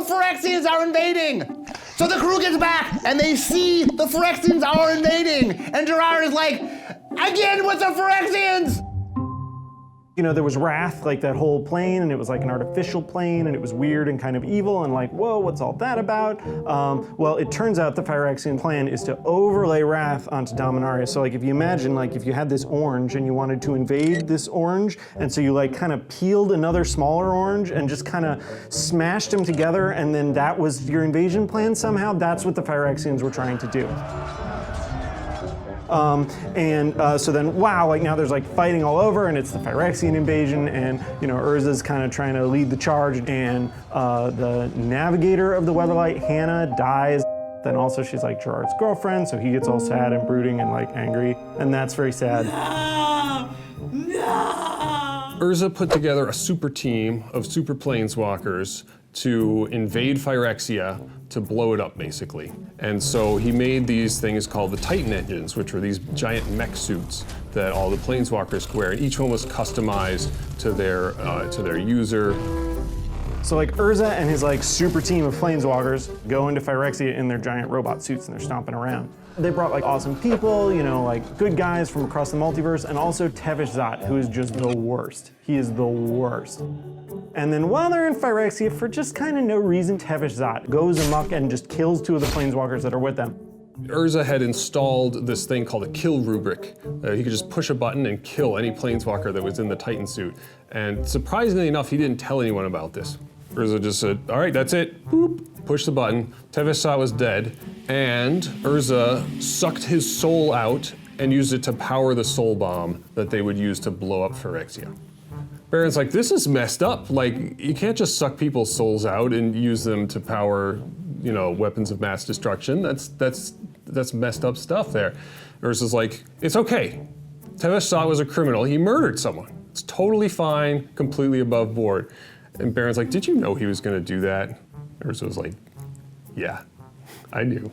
Phyrexians are invading. So the crew gets back and they see the Phyrexians are invading. And Gerard is like, again with the Phyrexians. You know, there was Wrath, like that whole plane, and it was like an artificial plane, and it was weird and kind of evil, and like, whoa, what's all that about? Well, it turns out the Phyrexian plan is to overlay Wrath onto Dominaria. So like, if you imagine, like, if you had this orange and you wanted to invade this orange, and so you like kind of peeled another smaller orange and just kind of smashed them together, and then that was your invasion plan somehow, that's what the Phyrexians were trying to do. So then, wow, like now there's like fighting all over, and it's the Phyrexian invasion, and you know, Urza's kind of trying to lead the charge, and the navigator of the Weatherlight, Hannah, dies. Then also she's like Gerard's girlfriend, so he gets all sad and brooding and like angry, and that's very sad. No! Urza put together a super team of super planeswalkers to invade Phyrexia, to blow it up, basically. And so he made these things called the Titan engines, which were these giant mech suits that all the planeswalkers could wear, and each one was customized to their user. So like Urza and his like super team of planeswalkers go into Phyrexia in their giant robot suits, and they're stomping around. They brought like awesome people, you know, like good guys from across the multiverse, and also Tevesh Zot, who is just the worst. He is the worst. And then while they're in Phyrexia, for just kind of no reason, Tevesh Zot goes amok and just kills two of the planeswalkers that are with them. Urza had installed this thing called a kill rubric. He could just push a button and kill any planeswalker that was in the Titan suit. And surprisingly enough, he didn't tell anyone about this. Urza just said, all right, that's it. Boop, push the button. Tevesh Zot was dead, and Urza sucked his soul out and used it to power the soul bomb that they would use to blow up Phyrexia. Baron's like, this is messed up. Like, you can't just suck people's souls out and use them to power, you know, weapons of mass destruction. That's messed up stuff there. Urza's like, it's okay. Tevesh Zot was a criminal. He murdered someone. It's totally fine, completely above board. And Baron's like, did you know he was gonna do that? Urza was like, yeah, I knew.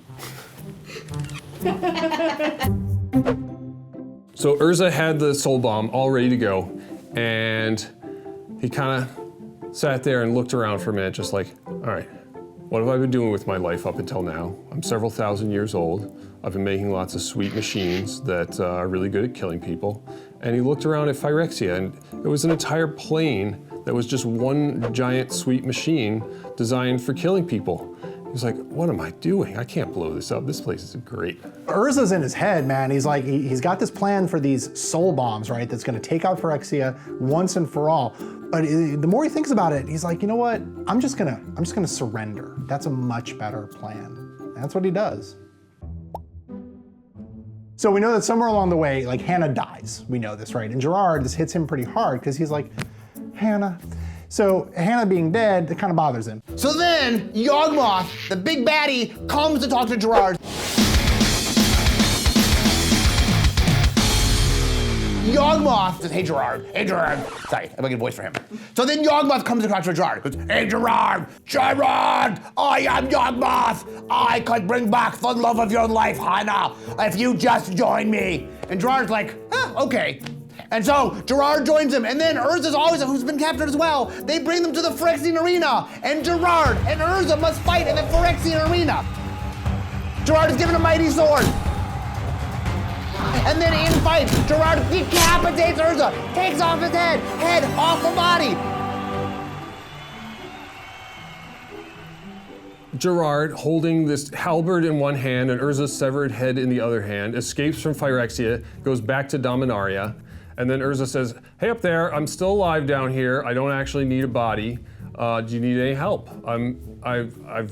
So Urza had the soul bomb all ready to go, and he kind of sat there and looked around for a minute, just like, all right, what have I been doing with my life up until now? I'm several thousand years old. I've been making lots of sweet machines that are really good at killing people. And he looked around at Phyrexia, and it was an entire plane that was just one giant sweet machine designed for killing people. He was like, what am I doing? I can't blow this up. This place is great. Urza's in his head, man. He's like, he's got this plan for these soul bombs, right? That's gonna take out Phyrexia once and for all. But the more he thinks about it, he's like, you know what? I'm just gonna surrender. That's a much better plan. And that's what he does. So we know that somewhere along the way, like Hannah dies. We know this, right? And Gerard, this hits him pretty hard because he's like, Hannah. So Hannah being dead, it kind of bothers him. So then Yawgmoth, the big baddie, comes to talk to Gerard. Yawgmoth says, hey Gerard. Sorry, I'm making a voice for him. So then Yawgmoth comes to talk to Gerard. Goes, hey Gerard, I am Yawgmoth. I could bring back the love of your life, Hannah, if you just join me. And Gerard's like, okay. And so Gerard joins him, and then Urza's always, who's been captured as well, they bring them to the Phyrexian arena, and Gerard and Urza must fight in the Phyrexian arena. Gerard is given a mighty sword. And then in fight, Gerard decapitates Urza, takes off his head off the body. Gerard, holding this halberd in one hand and Urza's severed head in the other hand, escapes from Phyrexia, goes back to Dominaria, and then Urza says, hey up there, I'm still alive down here. I don't actually need a body. Do you need any help? I've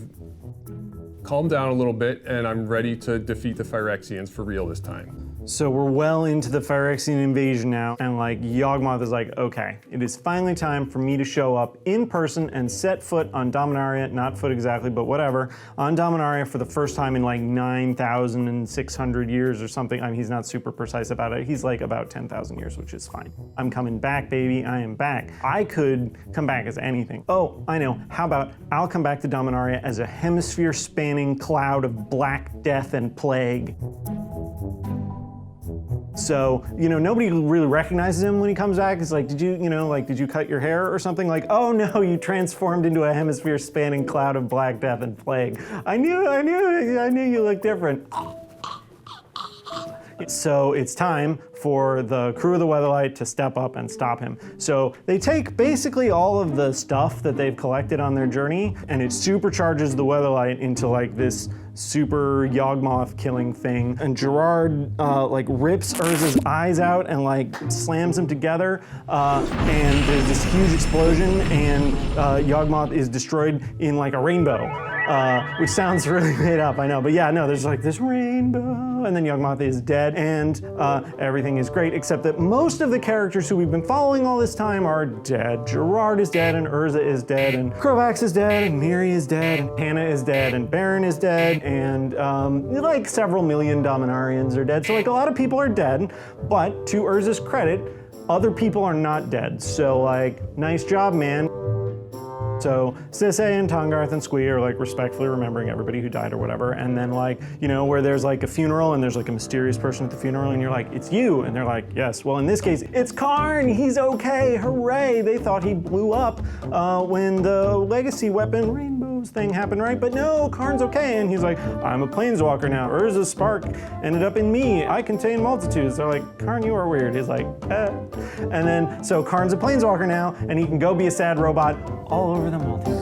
calmed down a little bit, and I'm ready to defeat the Phyrexians for real this time. So we're well into the Phyrexian invasion now, and like Yawgmoth is like, okay, it is finally time for me to show up in person and set foot on Dominaria, not foot exactly, but whatever, on Dominaria for the first time in like 9,600 years or something. I mean, he's not super precise about it. He's like about 10,000 years, which is fine. I'm coming back, baby, I am back. I could come back as anything. Oh, I know, how about I'll come back to Dominaria as a hemisphere-spanning cloud of black death and plague. So, nobody really recognizes him when he comes back. It's like, did you cut your hair or something? Like, oh no, you transformed into a hemisphere-spanning cloud of black death and plague. I knew you looked different. So it's time for the crew of the Weatherlight to step up and stop him. So they take basically all of the stuff that they've collected on their journey, and it supercharges the Weatherlight into like this super Yawgmoth killing thing. And Gerard rips Urza's eyes out and like slams them together, and there's this huge explosion, and Yawgmoth is destroyed in like a rainbow. Which sounds really made up, I know, but yeah, no, there's like this rainbow, and then Yawgmoth is dead, and everything is great, except that most of the characters who we've been following all this time are dead. Gerard is dead, and Urza is dead, and Krovax is dead, and Miri is dead, and Hannah is dead, and Baron is dead, and like several million Dominarians are dead, so like a lot of people are dead, but to Urza's credit, other people are not dead, so like, nice job, man. So Sisay and Tongarth and Squee are like respectfully remembering everybody who died or whatever, and then like, where there's like a funeral and there's like a mysterious person at the funeral and you're like, it's you, and they're like, yes. Well, in this case, it's Karn, he's okay, hooray. They thought he blew up when the legacy weapon Rainbows thing happened, right? But no, Karn's okay, and he's like, I'm a planeswalker now. Urza's spark ended up in me. I contain multitudes. They're like, Karn, you are weird. He's like, eh. And then, so Karn's a planeswalker now, and he can go be a sad robot all over the multiverse.